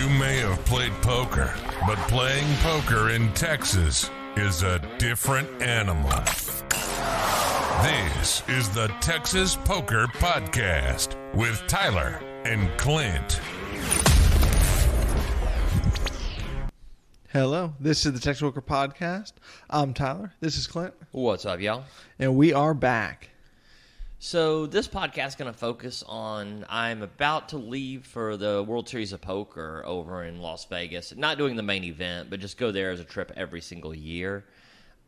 You may have played poker, but playing poker in Texas is a different animal. This is the Texas Poker Podcast with Tyler and Clint. Hello, this is the Texas Poker Podcast. I'm Tyler. This is Clint. What's up, y'all? And we are back. So this podcast is going to focus on, I'm about to leave for the World Series of Poker over in Las Vegas. Not doing the main event, but just go there as a trip every single year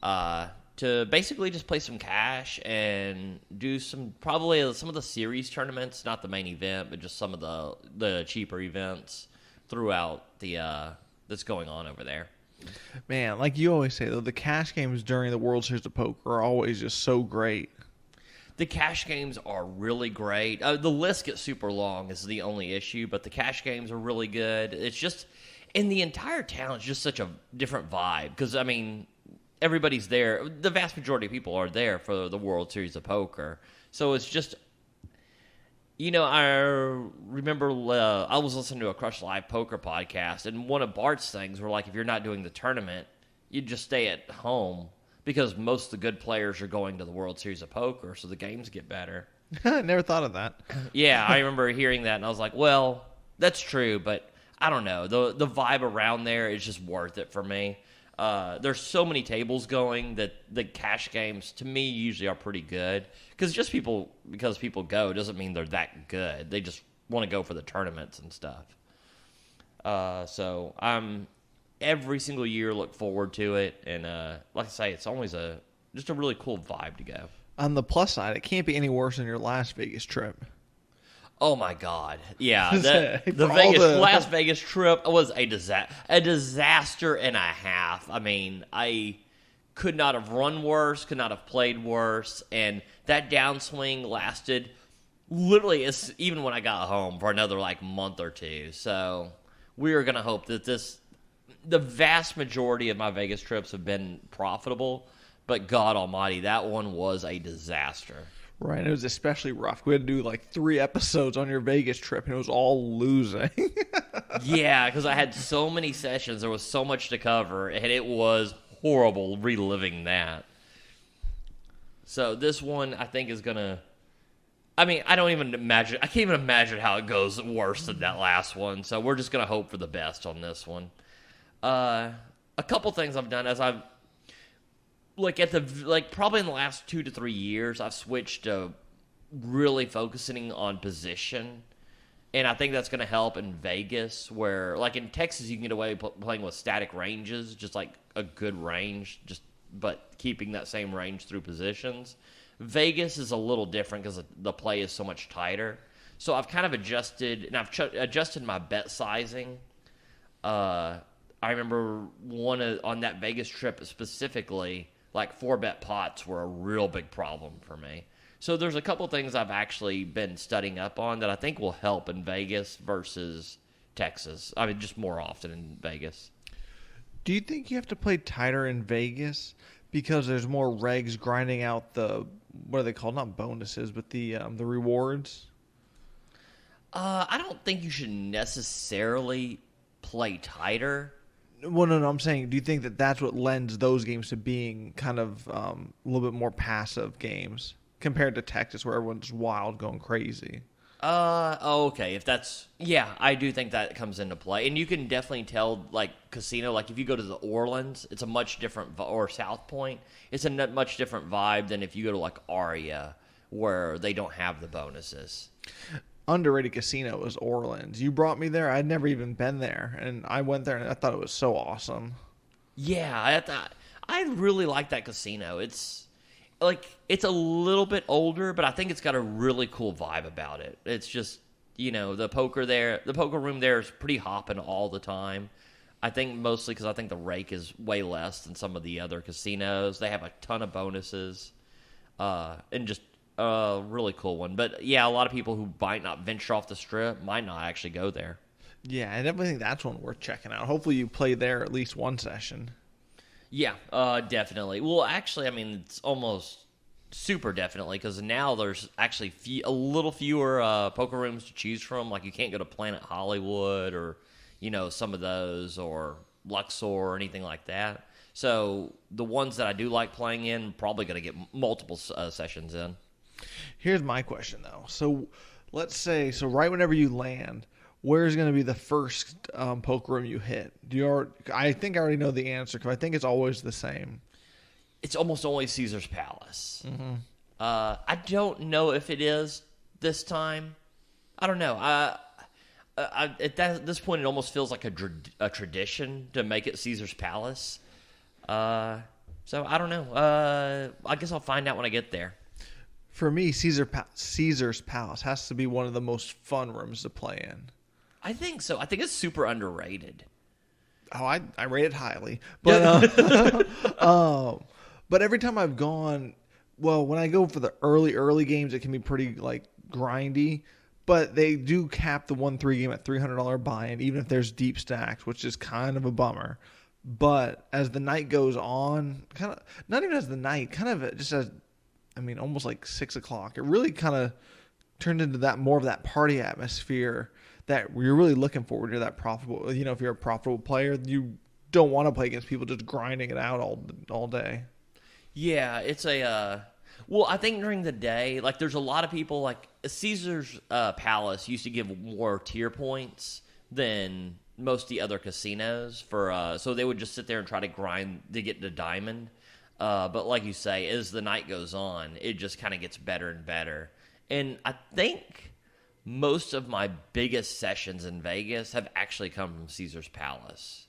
to basically just play some cash and do probably some of the series tournaments, not the main event, but just some of the cheaper events throughout that's going on over there. Man, like you always say, though, the cash games during the World Series of Poker are always just so great. The cash games are really great. The list gets super long is the only issue, but the cash games are really good. It's just, in the entire town, it's just such a different vibe. Because, I mean, everybody's there. The vast majority of people are there for the World Series of Poker. So it's just, I remember I was listening to a Crush Live Poker podcast, and one of Bart's things were like, if you're not doing the tournament, you just stay at home. Because most of the good players are going to the World Series of Poker, so the games get better. I never thought of that. Yeah, I remember hearing that, and I was like, well, that's true, but I don't know. The vibe around there is just worth it for me. There's so many tables going that the cash games, to me, usually are pretty good. Because people go doesn't mean they're that good. They just want to go for the tournaments and stuff. So I'm every single year look forward to it, and like I say, it's always just a really cool vibe to go. On the plus side, it can't be any worse than your Las Vegas trip. Oh my God! Yeah, the Las Vegas trip was a disaster and a half. I mean, I could not have run worse, could not have played worse, and that downswing lasted literally even when I got home for another month or two. So we are gonna hope that the vast majority of my Vegas trips have been profitable, but God almighty, that one was a disaster. Right, it was especially rough. We had to do 3 episodes on your Vegas trip, and it was all losing. Yeah, because I had so many sessions. There was so much to cover, and it was horrible reliving that. So this one, I think, is going to... I mean, I can't even imagine how it goes worse than that last one. So we're just going to hope for the best on this one. A couple things I've done as I've probably in the last 2 to 3 years, I've switched to really focusing on position, and I think that's going to help in Vegas, where in Texas you can get away playing with static ranges, just a good range, but keeping that same range through positions. Vegas is a little different because the play is so much tighter. So I've kind of adjusted, and I've adjusted my bet sizing. I remember on that Vegas trip specifically, 4-bet pots were a real big problem for me. So there's a couple things I've actually been studying up on that I think will help in Vegas versus Texas. I mean, just more often in Vegas. Do you think you have to play tighter in Vegas because there's more regs grinding out what are they called? Not bonuses, but the rewards? I don't think you should necessarily play tighter. Well, no, I'm saying, do you think that that's what lends those games to being kind of a little bit more passive games compared to Texas, where everyone's wild, going crazy? Okay. I do think that comes into play. And you can definitely tell, casino, if you go to the Orleans, it's a much different, or South Point, it's a much different vibe than if you go to, Aria, where they don't have the bonuses. Underrated casino was Orleans. You brought me there. I'd never even been there, and I went there and I thought it was so awesome. Yeah, I really like that casino. It's it's a little bit older, but I think it's got a really cool vibe about it. It's just the poker room there is pretty hopping all the time. I think mostly because I think the rake is way less than some of the other casinos. They have a ton of bonuses, and just a really cool one. But yeah, a lot of people who might not venture off the strip might not actually go there. Yeah, I definitely think that's one worth checking out. Hopefully you play there at least one session. Yeah, definitely. Well, actually, I mean, it's almost super definitely, because now there's actually a little fewer poker rooms to choose from. Like, you can't go to Planet Hollywood or, some of those, or Luxor or anything like that. So the ones that I do like playing in, probably going to get multiple sessions in. Here's my question, though. So let's say, right whenever you land, where's going to be the first poker room you hit? I think I already know the answer because I think it's always the same. It's almost always Caesar's Palace. Mm-hmm. I don't know if it is this time. I don't know. At this point, it almost feels like a tradition to make it Caesar's Palace. So I don't know. I guess I'll find out when I get there. For me, Caesar's Palace has to be one of the most fun rooms to play in. I think so. I think it's super underrated. Oh, I rate it highly. But but every time I've gone, well, when I go for the early games, it can be pretty like grindy. But they do cap the 1-3 game at $300 buy-in, even if there's deep stacks, which is kind of a bummer. But as the night goes on, kind of not even as the night, kind of just as, almost like 6 o'clock, it really kind of turned into more of that party atmosphere that you're really looking forward to. That profitable, if you're a profitable player, you don't want to play against people just grinding it out all day. Yeah, it's well, I think during the day, like there's a lot of people, like Caesar's Palace used to give more tier points than most of the other casinos so they would just sit there and try to grind to get to diamond. But like you say, as the night goes on, it just kind of gets better and better. And I think most of my biggest sessions in Vegas have actually come from Caesar's Palace.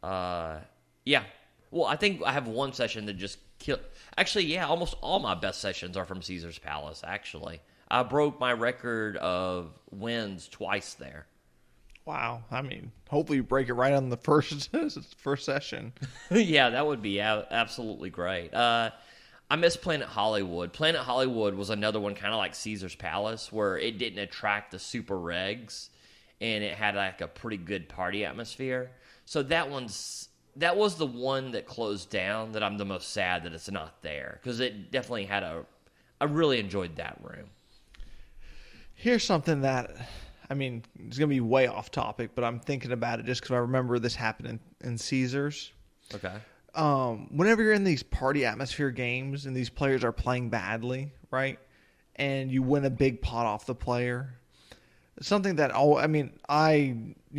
Yeah. Well, I think I have one session that just killed. Actually, yeah, almost all my best sessions are from Caesar's Palace, actually. I broke my record of wins twice there. Wow. Hopefully you break it right on the first session. Yeah, that would be absolutely great. I miss Planet Hollywood. Planet Hollywood was another one kind of like Caesar's Palace where it didn't attract the super regs and it had like a pretty good party atmosphere. So that was the one that closed down that I'm the most sad that it's not there because it definitely had I really enjoyed that room. Here's something that, it's going to be way off topic, but I'm thinking about it just because I remember this happened in Caesars. Okay. Whenever you're in these party atmosphere games and these players are playing badly, right, and you win a big pot off the player, something that I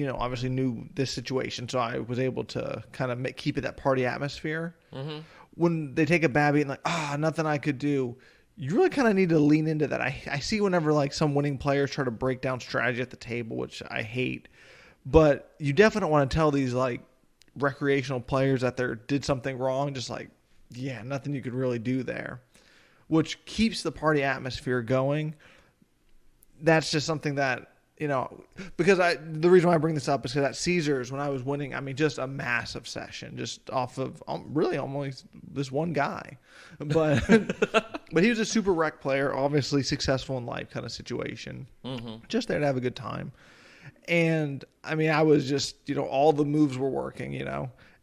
obviously knew this situation, so I was able to kind of keep it that party atmosphere. Mm-hmm. When they take a bad beat and nothing I could do, you really kind of need to lean into that. I see whenever like some winning players try to break down strategy at the table, which I hate, but you definitely don't want to tell these like recreational players that they did something wrong. Just like, yeah, nothing you could really do there, which keeps the party atmosphere going. That's just something that, because the reason why I bring this up is because at Caesars, when I was winning, just a massive session, just off of really almost this one guy. But but he was a super rec player, obviously successful in life kind of situation. Mm-hmm. Just there to have a good time. And, I was just, all the moves were working,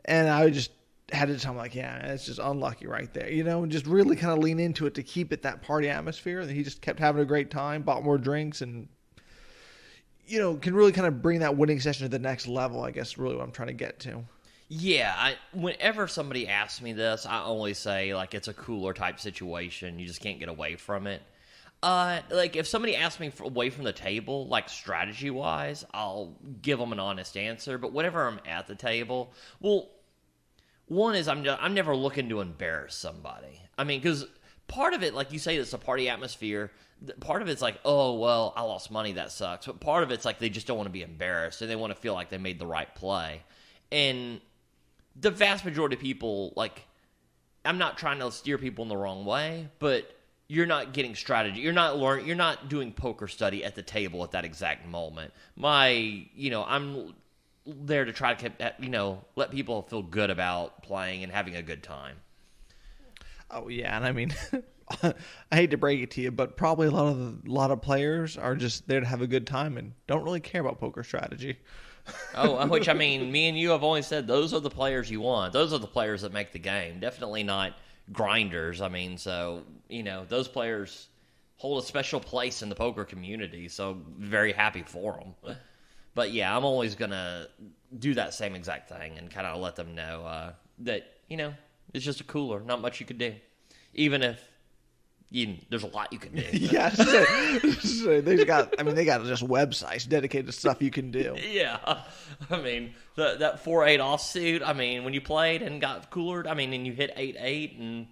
and I just had to tell him, like, yeah, it's just unlucky right there, and just really kind of lean into it to keep it that party atmosphere. And he just kept having a great time, bought more drinks, and, can really kind of bring that winning session to the next level, I guess, really what I'm trying to get to. Yeah, whenever somebody asks me this, I always say, like, it's a cooler type situation. You just can't get away from it. Like, if somebody asks me away from the table, like, strategy-wise, I'll give them an honest answer. But whenever I'm at the table, well, one is I'm never looking to embarrass somebody. Because part of it, like you say, it's a party atmosphere. Part of it's like, oh, well, I lost money, that sucks. But part of it's like they just don't want to be embarrassed, and they want to feel like they made the right play. And the vast majority of people, like, I'm not trying to steer people in the wrong way, but you're not getting strategy. You're not doing poker study at the table at that exact moment. I'm there to try to, let people feel good about playing and having a good time. Oh yeah, and I hate to break it to you, but probably a lot of players are just there to have a good time and don't really care about poker strategy. Which me and you have always said those are the players you want. Those are the players that make the game. Definitely not grinders. So those players hold a special place in the poker community. So very happy for them. But yeah, I'm always gonna do that same exact thing and kind of let them know that it's just a cooler. Not much you could do, even if there's a lot you can do. Yeah, they got just websites dedicated to stuff you can do. Yeah, I mean that 4-8 offsuit. I mean, when you played and got coolered, I mean, and you hit 8-8, and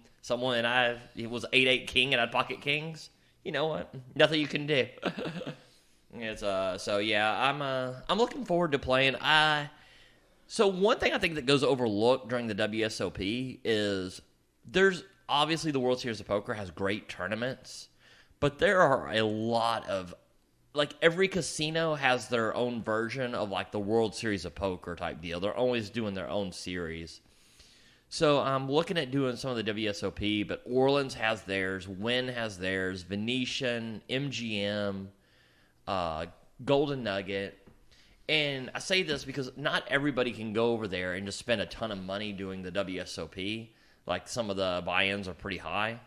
it was 8-8 king, and I'd pocket kings. You know what? Nothing you can do. It's so yeah, I'm looking forward to playing. So one thing I think that goes overlooked during the WSOP is there's obviously the World Series of Poker has great tournaments, but there are a lot of every casino has their own version of the World Series of Poker type deal. They're always doing their own series. So I'm looking at doing some of the WSOP, but Orleans has theirs, Wynn has theirs, Venetian, MGM, Golden Nugget. And I say this because not everybody can go over there and just spend a ton of money doing the WSOP. Some of the buy-ins are pretty high.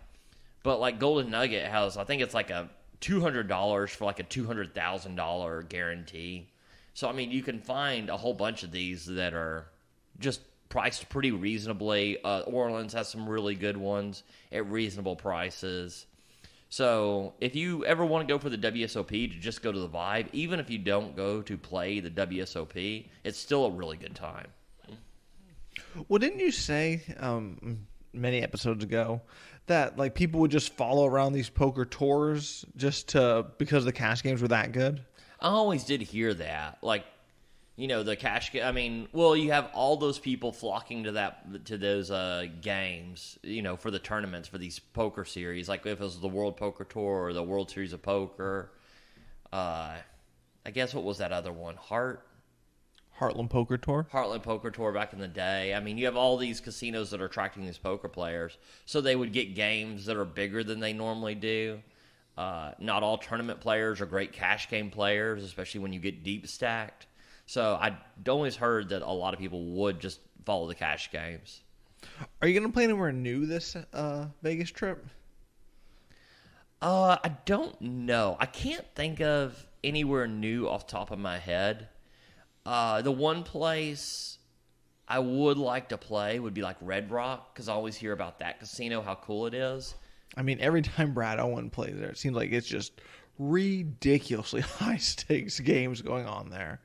But Golden Nugget has, I think it's a $200 for a $200,000 guarantee. So, I mean, you can find a whole bunch of these that are just priced pretty reasonably. Orleans has some really good ones at reasonable prices. So if you ever want to go for the WSOP to just go to the vibe, even if you don't go to play the WSOP, it's still a really good time. Well, didn't you say many episodes ago that people would just follow around these poker tours because the cash games were that good? I always did hear that. The cash game. I mean, well, you have all those people flocking to those games, for the tournaments, for these poker series. If it was the World Poker Tour or the World Series of Poker. I guess what was that other one? Heartland Poker Tour? Heartland Poker Tour back in the day. I mean, you have all these casinos that are attracting these poker players. So they would get games that are bigger than they normally do. Not all tournament players are great cash game players, especially when you get deep stacked. So I always heard that a lot of people would just follow the cash games. Are you going to play anywhere new this Vegas trip? I don't know. I can't think of anywhere new off the top of my head. The one place I would like to play would be Red Rock, because I always hear about that casino, how cool it is. I mean, every time Brad Owen plays there, it seems like it's just ridiculously high stakes games going on there.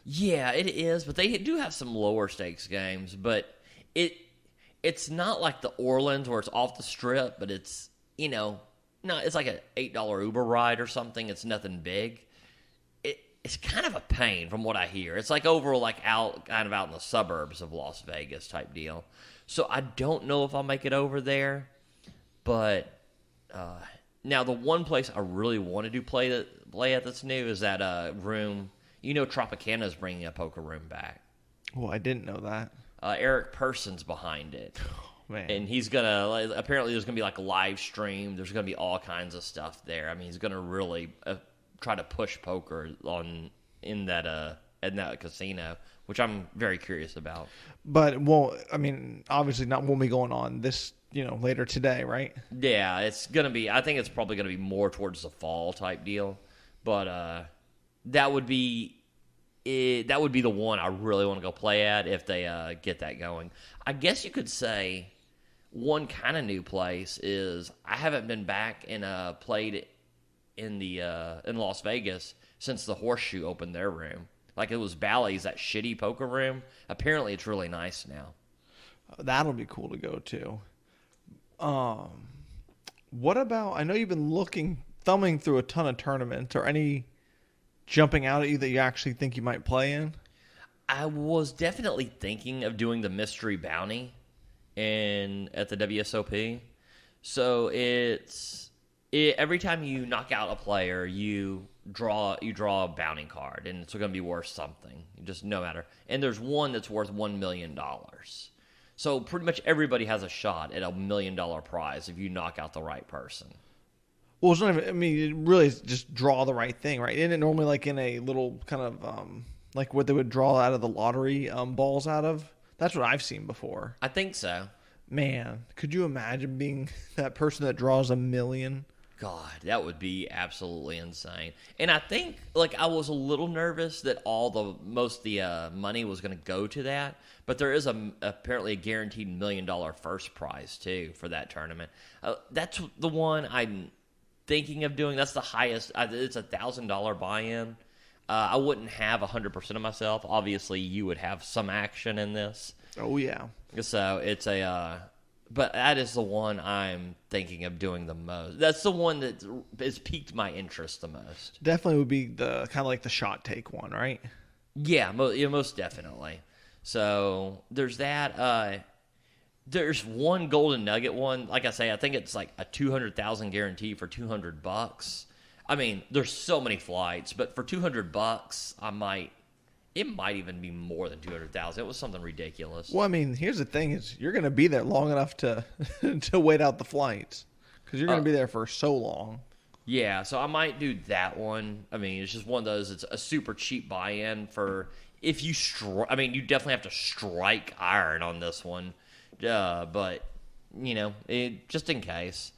Yeah, it is, but they do have some lower stakes games, but it's not like the Orleans where it's off the strip, but it's, it's like an $8 Uber ride or something. It's nothing big. It's kind of a pain from what I hear. It's over out in the suburbs of Las Vegas type deal. So I don't know if I'll make it over there, but now the one place I really want to play at that's new is that room. Tropicana is bringing a poker room back. Well, I didn't know that. Eric Person's behind it. Oh, man. And he's going to, apparently there's going to be a live stream. There's going to be all kinds of stuff there. I mean, he's going to really try to push poker in that casino, which I'm very curious about. But, well, I mean, obviously not when we going on this, later today, right? Yeah, it's going to be, I think it's probably going to be more towards the fall type deal. But, that would be the one I really want to go play at if they get that going. I guess you could say one kind of new place is I haven't been back and played in Las Vegas since the Horseshoe opened their room. It was Bally's, that shitty poker room. Apparently it's really nice now. That'll be cool to go to. What about, I know you've been thumbing through a ton of tournaments, or any jumping out at you that you actually think you might play in? I was definitely thinking of doing the mystery bounty at the WSOP. So every time you knock out a player, you draw a bounty card, and it's going to be worth something, just no matter. And there's one that's worth $1 million. So pretty much everybody has a shot at $1 million prize if you knock out the right person. Well, it's not even, I mean, it really is just draw the right thing, right? Isn't it normally in a little kind of, what they would draw out of the lottery balls out of? That's what I've seen before. I think so. Man, could you imagine being that person that draws $1 million? God, that would be absolutely insane. And I think, like, I was a little nervous that most of the money was going to go to that. But there is apparently a guaranteed $1 million first prize, too, for that tournament. That's the one I'm thinking of doing. That's the highest. It's a $1,000 buy-in. I wouldn't have 100% of myself. Obviously, you would have some action in this. Oh, yeah. So it's but that is the one I'm thinking of doing the most. That's the one that has piqued my interest the most. Definitely would be the kind of like the shot take one, right? Yeah, most definitely. So there's that. There's one golden nugget one. Like I say, I think it's like a 200,000 guarantee for $200. I mean, there's so many flights, but for $200, it might even be more than 200,000. It was something ridiculous. Well, I mean, here's the thing: is you're going to be there long enough to to wait out the flights because you're going to be there for so long. Yeah, so I might do that one. I mean, it's just one of those. It's a super cheap buy-in for if you I mean, you definitely have to strike iron on this one, but just in case.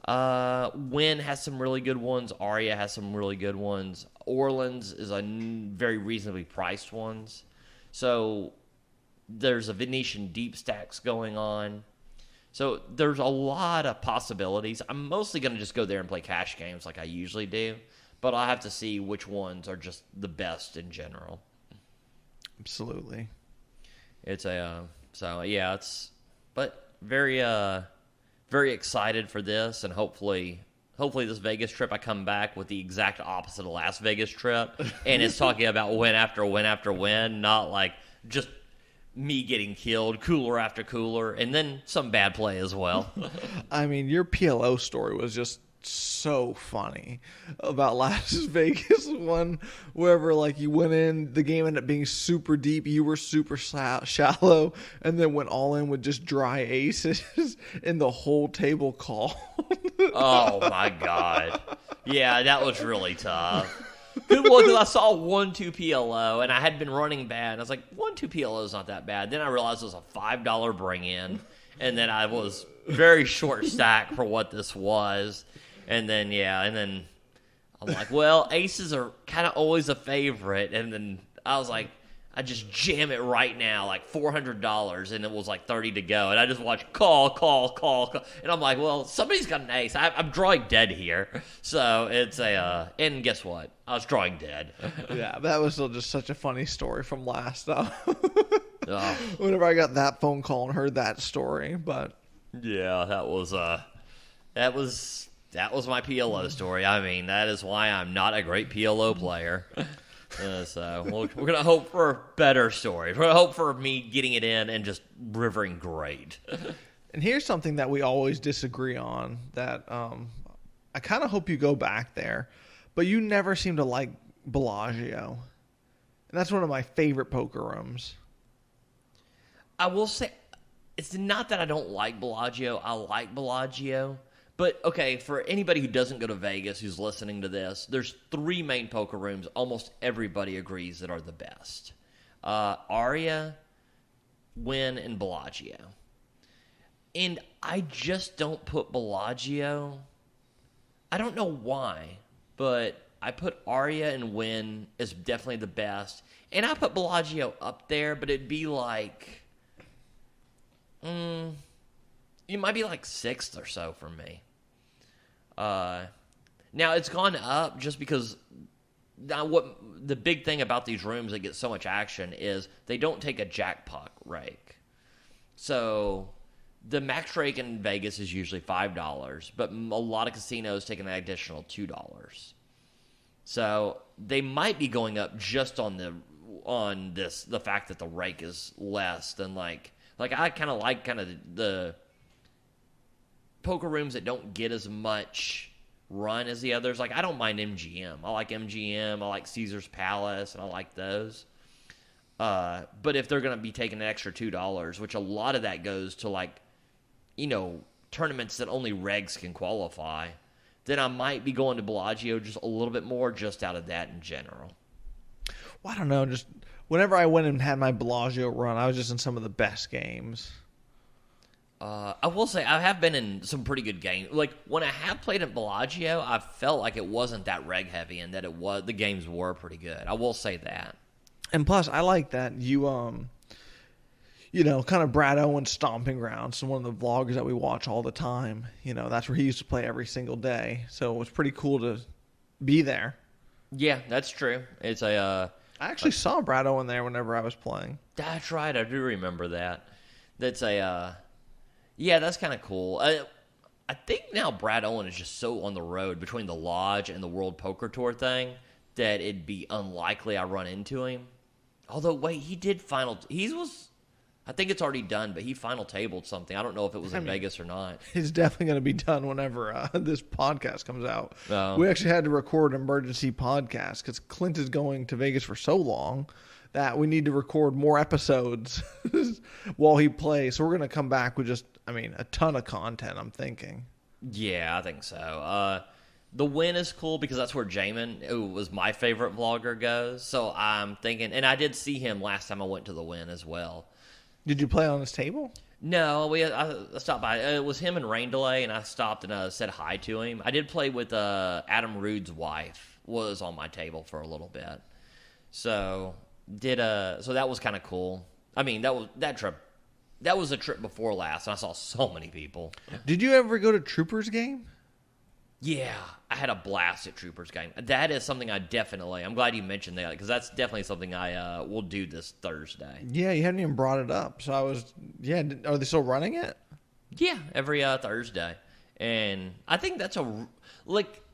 Wynn has some really good ones. Aria has some really good ones. Orleans is a very reasonably priced ones. So there's a Venetian deep stacks going on. So there's a lot of possibilities. I'm mostly going to just go there and play cash games like I usually do. But I'll have to see which ones are just the best in general. Absolutely. It's but very very excited for this, and hopefully this Vegas trip I come back with the exact opposite of last Vegas trip, and it's talking about win after win after win, not like just me getting killed, cooler after cooler, and then some bad play as well. I mean, your PLO story was just so funny about last Vegas one, wherever like you went in, the game ended up being super deep, you were super shallow, and then went all in with just dry aces, and the whole table called. Oh my God. Yeah, that was really tough. Good one, because I saw 1-2 PLO, and I had been running bad. And I was like, 1-2 PLO is not that bad. Then I realized it was a $5 bring-in, and then I was very short stack for what this was. And then I'm like, well, aces are kind of always a favorite. And then I was like, I just jam it right now, like $400, and it was like 30 to go. And I just watched call. And I'm like, well, somebody's got an ace. I'm drawing dead here. So it's and guess what? I was drawing dead. Yeah, that was still just such a funny story from last time. Oh. Whenever I got that phone call and heard that story, but yeah, that was my PLO story. I mean, that is why I'm not a great PLO player. So we're going to hope for a better story. We're going to hope for me getting it in and just rivering great. And here's something that we always disagree on that I kind of hope you go back there, but you never seem to like Bellagio. And that's one of my favorite poker rooms. I will say, it's not that I don't like Bellagio. I like Bellagio. But, okay, for anybody who doesn't go to Vegas who's listening to this, there's 3 main poker rooms almost everybody agrees that are the best. Aria, Wynn, and Bellagio. And I just don't put Bellagio. I don't know why, but I put Aria and Wynn as definitely the best. And I put Bellagio up there, but it'd be like... it might be like 6th or so for me. Now, it's gone up just because now what the big thing about these rooms that get so much action is they don't take a jackpot rake. So the max rake in Vegas is usually $5, but a lot of casinos take an additional $2. So they might be going up just on the fact that the rake is less than like I kind of like the poker rooms that don't get as much run as the others. Like, I don't mind MGM. I like MGM. I like Caesar's Palace, and I like those. But if they're going to be taking an extra $2, which a lot of that goes to, like, tournaments that only regs can qualify, then I might be going to Bellagio just a little bit more just out of that in general. Well, I don't know. Just whenever I went and had my Bellagio run, I was just in some of the best games. I will say I have been in some pretty good games. Like when I have played at Bellagio, I felt like it wasn't that reg heavy, and that the games were pretty good. I will say that. And plus, I like that you kind of Brad Owen's stomping grounds. So one of the vloggers that we watch all the time, that's where he used to play every single day. So it was pretty cool to be there. Yeah, that's true. It's I actually saw Brad Owen there whenever I was playing. That's right. I do remember that. That's that's kind of cool. I think now Brad Owen is just so on the road between the Lodge and the World Poker Tour thing that it'd be unlikely I run into him. Although, wait, he did I think it's already done, but he final tabled something. I don't know if it was in Vegas or not. It's definitely going to be done whenever this podcast comes out. Oh. We actually had to record an emergency podcast because Clint is going to Vegas for so long that we need to record more episodes while he plays. So we're going to come back with just, a ton of content, I'm thinking. Yeah, I think so. The Win is cool because that's where Jamin, who was my favorite vlogger, goes. So I'm thinking, and I did see him last time I went to the Win as well. Did you play on his table? No, I stopped by. It was him and Rain Delay, and I stopped and said hi to him. I did play with Adam Rude's wife, was on my table for a little bit. So that was kind of cool. That was a trip before last, and I saw so many people. Did you ever go to Troopers game? Yeah, I had a blast at Troopers game. That is something I'm glad you mentioned that, because that's definitely something I will do this Thursday. Yeah, you hadn't even brought it up. So are they still running it? Yeah, every Thursday. And I think that's the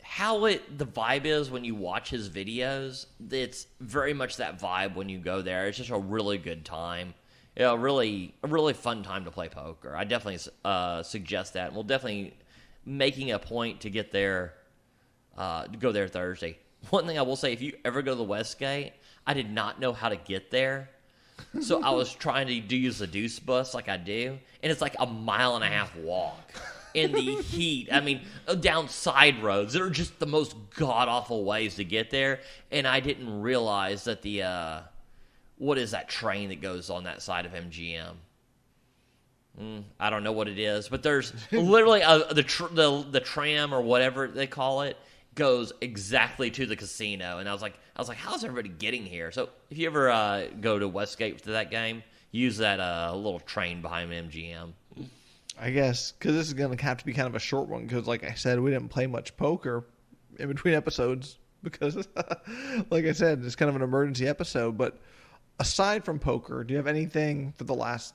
vibe is when you watch his videos, it's very much that vibe when you go there. It's just a really good time. Yeah, a really fun time to play poker. I definitely suggest that. And we'll definitely making a point to get there, to go there Thursday. One thing I will say, if you ever go to the Westgate, I did not know how to get there. So I was trying to use the Deuce bus like I do, and it's like a 1.5 mile walk in the heat. Down side roads. They're just the most god-awful ways to get there, and I didn't realize that what is that train that goes on that side of MGM? I don't know what it is, but there's literally the tram or whatever they call it goes exactly to the casino, and I was like, how's everybody getting here? So if you ever go to Westgate to that game, use that little train behind MGM. I guess because this is going to have to be kind of a short one because, like I said, we didn't play much poker in between episodes because, like I said, it's kind of an emergency episode. But aside from poker, do you have anything for the last,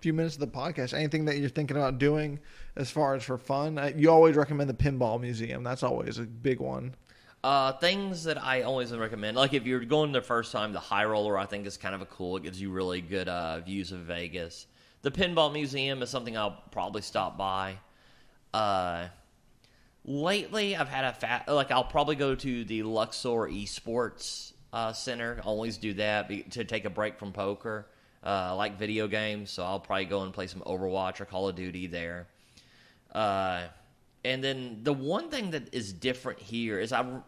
few minutes of the podcast, anything that you're thinking about doing as far as for fun? You always recommend the Pinball Museum. That's always a big one. Things that I always recommend, like if you're going the first time, the High Roller I think is kind of cool. It gives you really good views of Vegas. The Pinball Museum is something I'll probably stop by. Lately, I've had I'll probably go to the Luxor Esports Center. I always do that to take a break from poker. I like video games, so I'll probably go and play some Overwatch or Call of Duty there. And then the one thing that is different here is I've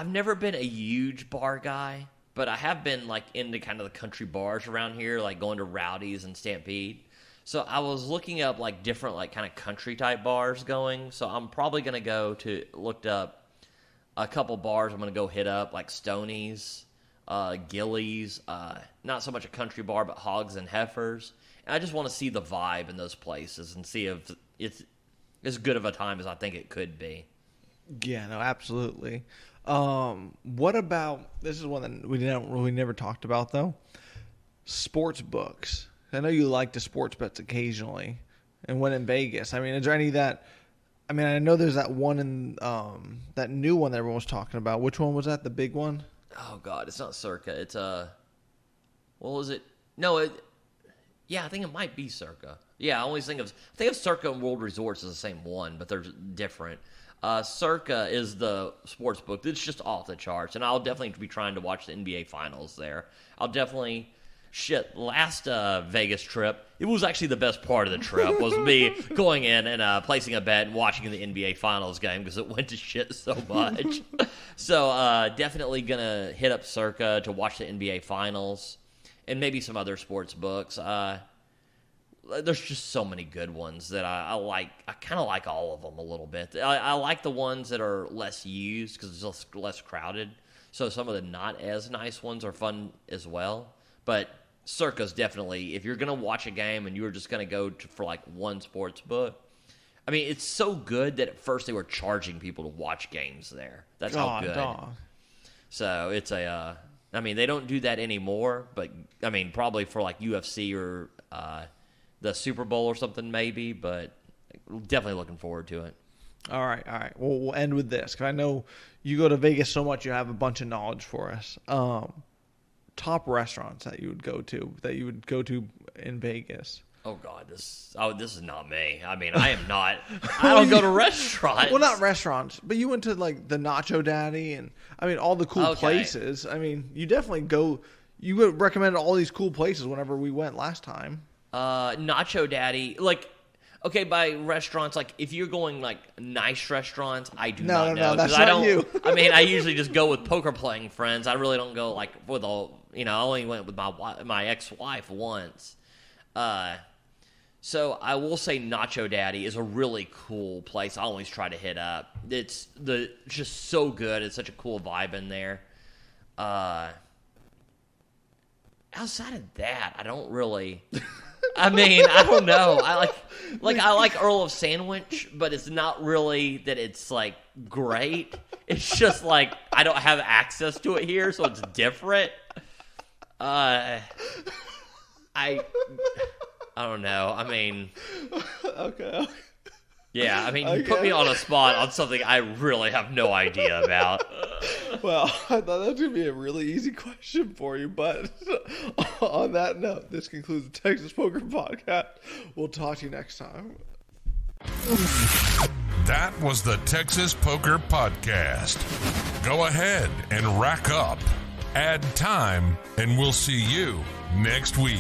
never been a huge bar guy, but I have been into kind of the country bars around here, like going to Rowdy's and Stampede. So I was looking up different kind of country type bars going. So I'm probably going to looked up a couple bars I'm going to go hit up, like Stoney's, Gillies, not so much a country bar, but Hogs and Heifers. And I just want to see the vibe in those places and see if it's as good of a time as I think it could be. Yeah, no, absolutely. What about, this is one that we never talked about though, sports books. I know you like the sports bets occasionally, and when in Vegas. Is there any that? I know there's that one in that new one that everyone was talking about. Which one was that? The big one? Oh God, it's not Circa. It's what was it? No, yeah, I think it might be Circa. Yeah, I always think of Circa and World Resorts as the same one, but they're different. Circa is the sports book. It's just off the charts, and I'll definitely be trying to watch the NBA Finals there. I'll definitely. Last Vegas trip, it was actually the best part of the trip, was me going in and placing a bet and watching the NBA Finals game because it went to shit so much. So definitely going to hit up Circa to watch the NBA Finals and maybe some other sports books. there's just so many good ones that I like. I kind of like all of them a little bit. I like the ones that are less used because it's less crowded. So some of the not as nice ones are fun as well. But Circa's definitely, if you're going to watch a game and you're just going to go for like one sports book, I mean, it's so good that at first they were charging people to watch games there. That's how good. Dog. So it's I mean, they don't do that anymore, but I mean, probably for like UFC or the Super Bowl or something maybe, but definitely looking forward to it. All right. Well, we'll end with this because I know you go to Vegas so much. You have a bunch of knowledge for us. Top restaurants that you would go to in Vegas. Oh God, this is not me. I mean, I am not. I don't go to restaurants. Well, not restaurants, but you went to like the Nacho Daddy and I mean all the cool places. I mean, you definitely go. You would recommend all these cool places whenever we went last time. Nacho Daddy, like. Okay, by restaurants, like, if you're going, like, nice restaurants, I do not know. No, that's not you. I mean, I usually just go with poker-playing friends. I really don't go, like, with all, I only went with my ex-wife once. So I will say Nacho Daddy is a really cool place I always try to hit up. It's just so good. It's such a cool vibe in there. Outside of that, I don't really... I mean, I don't know. I like Earl of Sandwich, but it's not really that it's like great. It's just like I don't have access to it here, so it's different. I don't know. I mean, okay. Yeah, I mean, you put me on a spot on something I really have no idea about. Well, I thought that was going to be a really easy question for you, but on that note, this concludes the Texas Poker Podcast. We'll talk to you next time. That was the Texas Poker Podcast. Go ahead and rack up, add time, and we'll see you next week.